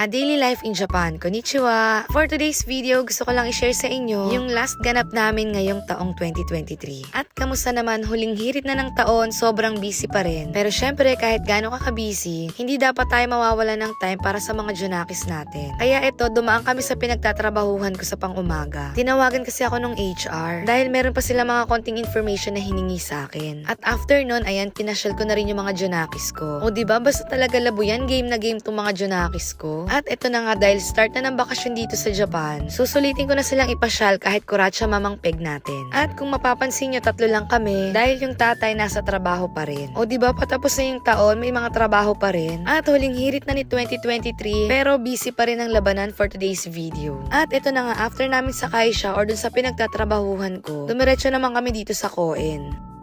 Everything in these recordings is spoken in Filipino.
A Daily Life in Japan. Konnichiwa! For today's video, gusto ko lang i-share sa inyo yung last ganap namin ngayong taong 2023. At kamusta naman, huling hirit na ng taon, sobrang busy pa rin. Pero syempre, kahit gaano ka-busy, hindi dapat tayo mawawala ng time para sa mga junakis natin. Kaya ito, dumaan kami sa pinagtatrabahuhan ko sa pang-umaga. Tinawagan kasi ako nung HR dahil meron pa sila mga konting information na hiningi sa akin. At after nun, ayan, pinasyal ko na rin yung mga junakis ko. O diba, basta talaga labo yan, game na game tong mga junakis ko. At ito na nga, dahil start na ng bakasyon dito sa Japan, susulitin ko na silang ipasyal kahit kuratsa mamang peg natin. At kung mapapansin nyo, 3 lang kami dahil yung tatay nasa trabaho pa rin. O diba, patapos na yung taon, may mga trabaho pa rin. At huling hirit na ni 2023, pero busy pa rin ang labanan for today's video. At ito na nga, after namin sakay siya or dun sa pinagtatrabahuhan ko, dumiretso naman kami dito sa Koen.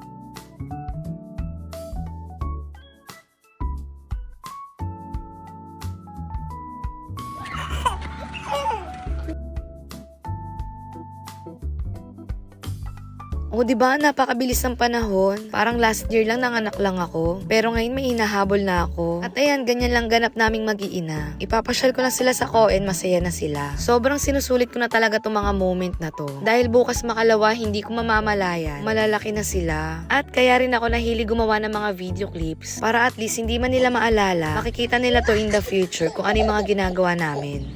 O diba, napakabilis ng panahon. Parang last year lang nanganak lang ako. Pero ngayon may hinahabol na ako. At ayan, ganyan lang ganap naming mag-iina. Ipapasyal ko lang sila sa Koen, masaya na sila. Sobrang sinusulit ko na talaga tong mga moment na to. Dahil bukas makalawa, hindi ko mamamalayan. Malalaki na sila. At kaya rin ako nahilig gumawa ng mga video clips. Para at least hindi man nila maalala, makikita nila to in the future kung ano yung mga ginagawa namin.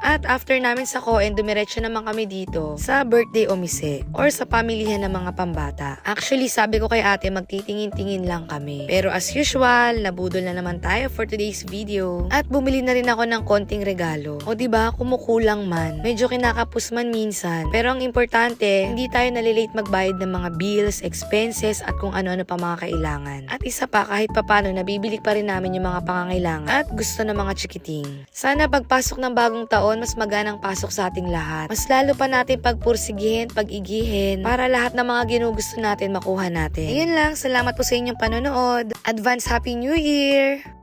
At after namin sa Koen, dumiretso naman kami dito sa birthday omise or sa pamilihan ng mga pambata. Actually, sabi ko kay ate, magtitingin-tingin lang kami. Pero as usual, nabudol na naman tayo for today's video. At bumili na rin ako ng konting regalo. O diba, kumukulang man. Medyo kinakapos man minsan. Pero ang importante, hindi tayo nalilate magbayad ng mga bills, expenses, at kung ano-ano pa mga kailangan. At isa pa, kahit papano, nabibili pa rin namin yung mga pangangailangan at gusto ng mga chikiting. Sana pagpasok ng bagong taon, mas maganang pasok sa ating lahat. Mas lalo pa natin pagpursigihin, pag-igihin, para lahat ng mga ginugusto natin makuha natin. Ayun lang, salamat po sa inyong panonood. Advance Happy New Year!